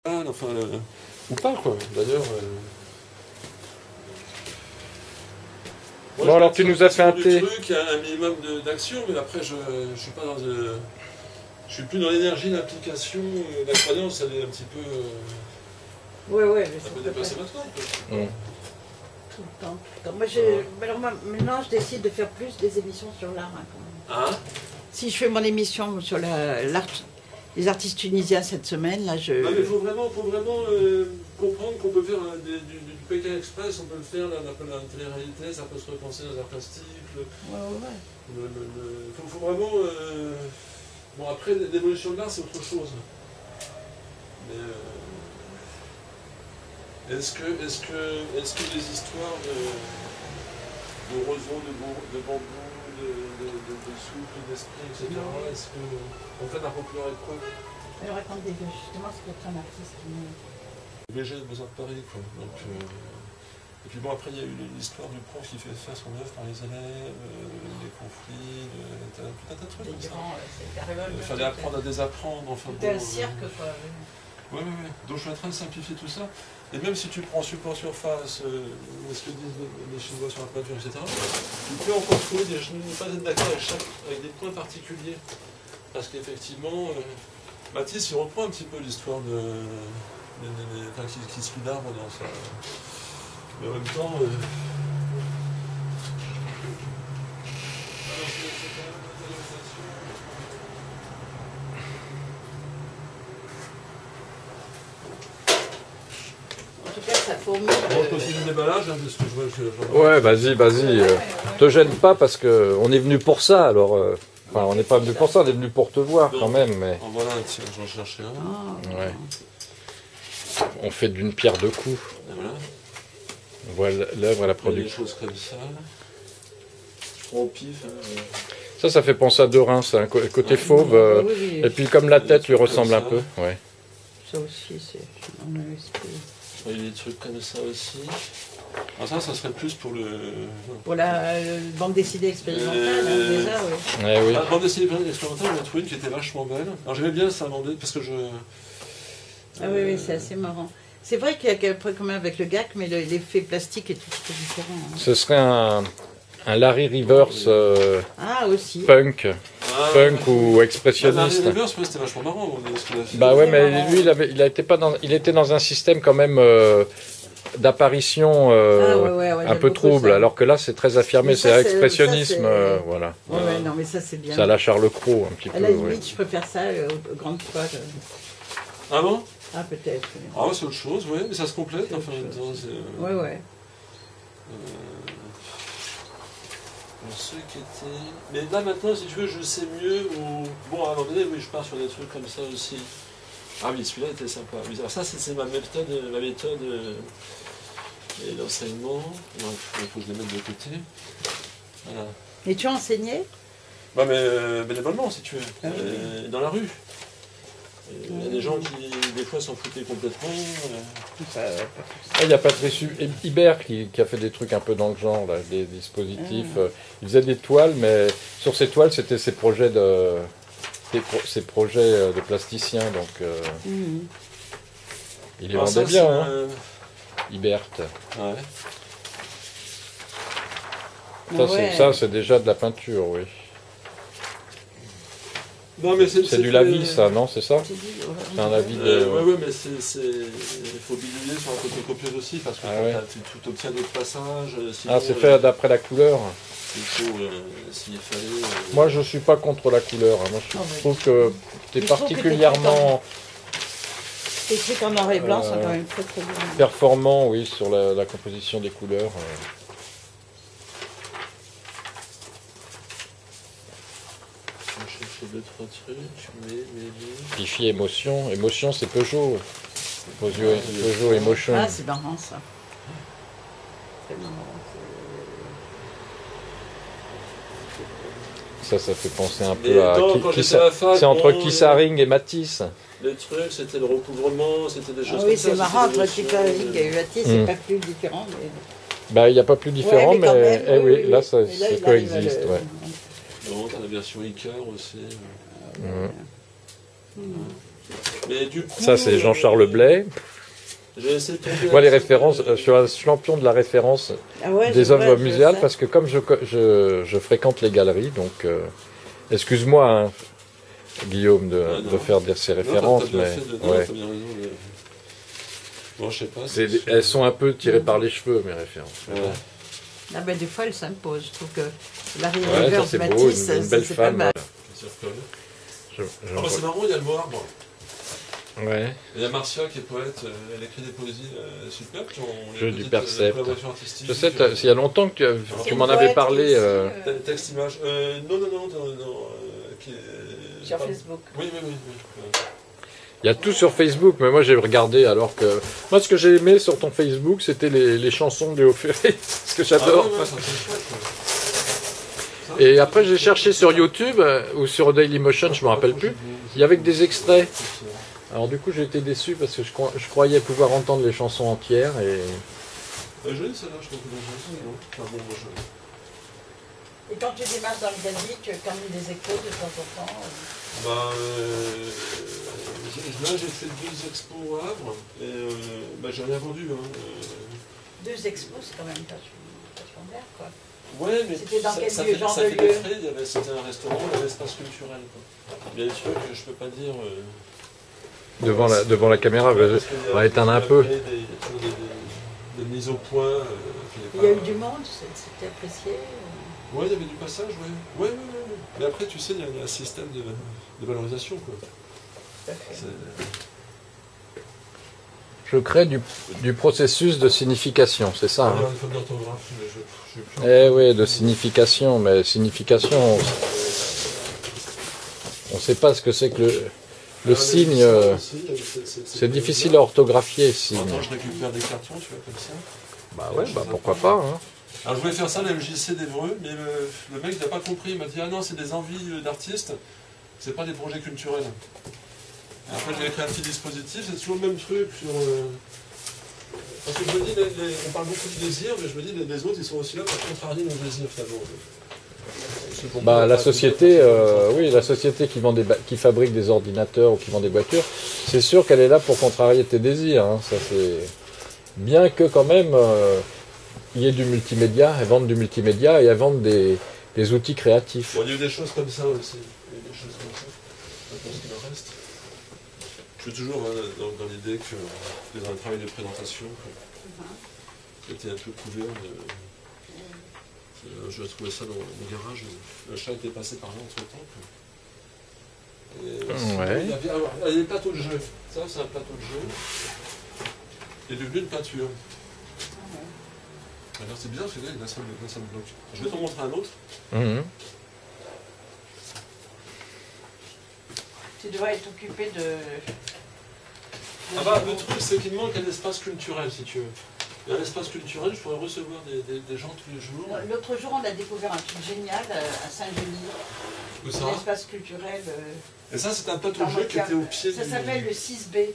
enfin, ou pas, quoi. D'ailleurs... Bon, alors tu nous as fait un thé. Il y a un minimum d'action, mais après, je suis pas dans... je suis plus dans l'énergie d'application. La croyance, elle est un petit peu... Ouais, un peu dépassée maintenant. Tout le temps. Moi, alors, maintenant, je décide de faire plus des émissions sur l'art. Hein, si je fais mon émission sur les artistes tunisiens cette semaine, là, je... Ah, mais il faut vraiment comprendre qu'on peut faire du Pékin Express, on peut le faire, on appelle la télé-réalité, ça peut se repenser dans un plastique. Faut vraiment... Bon, après, l'évolution de l'art, c'est autre chose. Mais... Est-ce que les histoires de roseaux, de bambou, de souple, d'esprit, etc., est-ce qu'on fait la popularité de quoi? Alors attendez, justement, c'est peut-être un artiste qui me... VG a besoin de Paris, quoi. Donc, et puis bon, après, il y a eu l'histoire du prof qui fait faire son œuvre par les élèves, les conflits, tout un tas de trucs. Il fallait apprendre à désapprendre, enfin. C'était un cirque, quoi. Oui. Donc je suis en train de simplifier tout ça. Et même si tu prends support surface, ce que disent les Chinois sur la peinture, etc., tu peux encore trouver je ne pas être d'accord avec des points particuliers. Parce qu'effectivement, Matisse, il reprend un petit peu l'histoire qui suit l'arbre dans ça. Mais en même temps... Ça fourmille. On peut aussi du déballage, hein, parce que je vois Ouais, vas-y. Te gêne pas parce qu'on est venu pour ça, alors... Enfin, on n'est pas venu pour ça, on est venu pour te voir quand même, mais... En voilà, tiens, j'en cherchais un. Ouais. On fait d'une pierre deux coups. Et voilà. On voit l'œuvre à la production. Des choses comme ça. Je prends au pif. Ça fait penser à De Reims, un côté fauve. Oui. Et puis comme la tête lui ressemble un peu. Ouais. Ça aussi, c'est dans l'esprit. Il y a des trucs comme ça aussi. Alors ça serait plus pour le... Pour la bande dessinée expérimentale, déjà, oui. Ouais, oui. La bande dessinée expérimentale, j'en ai trouvé une qui était vachement belle. Alors j'aimais bien ça, parce que je... Ah oui, c'est assez marrant. C'est vrai qu'il y a un peu comme avec le GAC, mais l'effet plastique est tout différent. Hein. Ce serait un Larry Rivers aussi. punk ou expressionniste. Larry Rivers, c'était vachement marrant. Bah ouais, mais lui, il était dans un système quand même d'apparition un peu trouble, ça. alors que là c'est très affirmé, c'est expressionnisme, voilà. Ouais, non, mais ça c'est bien. Ça la Charles Cros un petit peu. À la limite, je préfère ça aux grandes toiles. Ah bon? Ah, peut-être. Ah, c'est autre chose, oui, mais ça se complète. Enfin, ouais. Ceux qui étaient... Mais là maintenant, si tu veux, je sais mieux où... Bon, à un moment donné, oui, je pars sur des trucs comme ça aussi. Ah oui, celui-là était sympa. Oui, alors ça, c'est ma méthode et l'enseignement. Il faut que je les mette de côté. Voilà. Et tu as enseigné? Bah, mais bénévolement, si tu veux. Dans la rue. Il y a des gens qui, des fois, s'en foutaient complètement. Il y a Patrice Hibert qui a fait des trucs un peu dans le genre, là, des dispositifs. Il faisait des toiles, mais sur ces toiles, c'était ses projets de plasticien. Donc, il les vendait bien, hein. Hibert. Ouais. Ça, c'est déjà de la peinture, oui. Non, mais c'est du lavis, ça, non? C'est ça? C'est un lavis de... Oui, mais il faut bidouiller sur la photocopieuse aussi, parce que tu obtiens d'autres passages. Sinon, c'est fait d'après la couleur. Il faut, s'il fallait... Moi, je ne suis pas contre la couleur. Hein. Moi, je trouve que tu es particulièrement... Les trucs en noir et blanc sont quand même très bien. Performant, oui, sur la composition des couleurs. Deux, trois trucs, Fichier émotion. Émotion, c'est Peugeot. Peugeot Emotion. Ah, c'est marrant, ça. C'est marrant. Ça fait penser un peu à... C'est entre Kissaring et Matisse. Les trucs, c'était le recouvrement, c'était des choses comme ça. Oui, c'est marrant, entre Kissaring et Matisse, c'est pas plus différent. Mais... Bah, il n'y a pas plus différent, mais oui, là, ça coexiste, Donc, la version Icar aussi. Mais du coup, Ça, c'est Jean-Charles Blay. J'ai essayé de tomber Moi, les là-dessus. références, je suis un champion de la référence Ah ouais, des je œuvres vois, je muséales sais. parce que comme je fréquente les galeries, donc excuse-moi, hein, Guillaume, de faire ces références, Non, mais t'as bien raison. Bon, je sais pas. elles sont un peu tirées par les cheveux, mes références. Ouais. Ah ben, des fois, elle s'impose. Je trouve que Larry Ouais, Rivers ça c'est beau, Matisse, une belle c'est femme. pas mal. Je recolle. Je- Ah bah c'est marrant, il y a le mot arbre. ouais. Il y a Marcia qui est poète, elle écrit des poésies superbes. Jeu du percept. artistique. Je sais, il y a longtemps que tu m'en avais parlé. Texte, image. Non. Sur Facebook. Oui. Il y a tout sur Facebook, mais moi j'ai regardé alors que... Moi ce que j'ai aimé sur ton Facebook, c'était les chansons de Léo Ferré, ce que j'adore. Ah ouais, ça, c'est chouette, quoi. Et après j'ai cherché sur YouTube ou sur Dailymotion, je me rappelle plus, il y avait que des extraits. Alors du coup j'ai été déçu parce que je croyais pouvoir entendre les chansons entières et... Jolie celle-là, je trouve que la chanson, non. Enfin bon, moi je... Et quand tu démarres dans le Gazi, tu as quand même des échos de temps en temps. Bah, là j'ai fait 2 expos au Havre, et j'ai rien vendu. Hein. 2 expos, c'est quand même vachement bien, quoi. Ouais, mais C'était dans quel ça lieu, fait, genre ça de fait des lieu frais, c'était un restaurant, il y avait l'espace culturel. Quoi. Il y a des trucs que je peux pas dire. Devant la caméra, on va éteindre un peu. Il y a toujours des mises au point. Il y a eu du monde, c'était apprécié. Ouais, il y avait du passage, ouais. Ouais. Mais après, tu sais, il y a un système de valorisation, quoi. Je crée du processus de signification, c'est ça. Il y a Hein. une faute d'orthographe, mais je suis plus... Eh oui, de signification, mais signification, on ne sait pas ce que c'est que le signe. C'est difficile à orthographier, signe. Attends, je récupère des cartons, tu vois, comme ça. Bah ouais, bah pourquoi pas. Hein. Alors je voulais faire ça, la MJC d'Evreux, mais le mec n'a pas compris, il m'a dit « Ah non, c'est des envies d'artistes, c'est pas des projets culturels. » Après j'ai écrit un petit dispositif, c'est toujours le même truc sur... Parce que je me dis, on parle beaucoup de désir, mais je me dis les autres ils sont aussi là pour contrarier nos désirs finalement. Bah, la société, oui, la société qui fabrique des ordinateurs ou qui vend des voitures, c'est sûr qu'elle est là pour contrarier tes désirs. Hein, ça c'est bien que quand même il y ait du multimédia, elles vendent du multimédia et elles vendent des outils créatifs. Bon, il y a eu des choses comme ça aussi. Il y a eu des choses comme ça. Je pense qu'il en reste. Je suis toujours dans l'idée que dans un travail de présentation, c'était un peu couvert de... Je trouvais ça dans mon garage, le chat était passé par là entre-temps. Ouais. Il y avait des plateaux de jeu. Ça, c'est un plateau de jeu. Il est devenu une peinture. Alors c'est bizarre parce que là, il a ça me bloque. Je vais t'en montrer un autre. Mmh. Tu devrais être occupé de... Ah bah, le truc, c'est qu'il manque un espace culturel, si tu veux. Et un espace culturel, je pourrais recevoir des gens tous les jours. L'autre jour, on a découvert un truc génial à Saint-Denis. Où ça Un espace culturel. Et ça, c'est un plateau de jeu qui était au pied Ça du... s'appelle le 6B,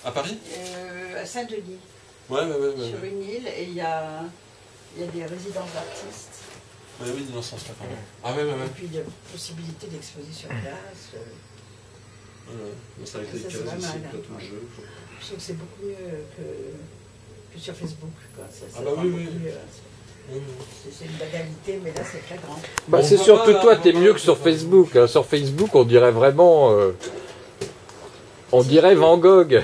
À Paris à Saint-Denis, Ouais. sur une île, et il y a des résidences d'artistes. Ouais, oui, dans ce sens-là, pardon. Ah ouais. Et puis il y a possibilité d'exposer sur place. Voilà. Donc, c'est avec Ça, les c'est cases pas aussi, mal, le plateau hein. de jeu. Je trouve que c'est beaucoup mieux que sur Facebook. Quoi. Ça, Ah bah oui. beaucoup mieux, hein. Oui. C'est une banalité, mais là c'est très grand. Bah, Bon, c'est on surtout va toi, là, t'es on mieux va que sur là. Facebook. Hein. Sur Facebook, on dirait vraiment... on dirait Van Gogh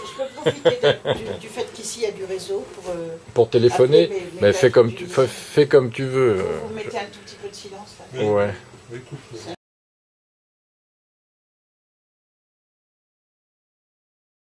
Je peux profiter du fait qu'ici il y a du réseau pour téléphoner, appeler mes mais fais collègues comme tu veux. Vous mettez un tout petit peu de silence là. Ouais. Oui, coupe.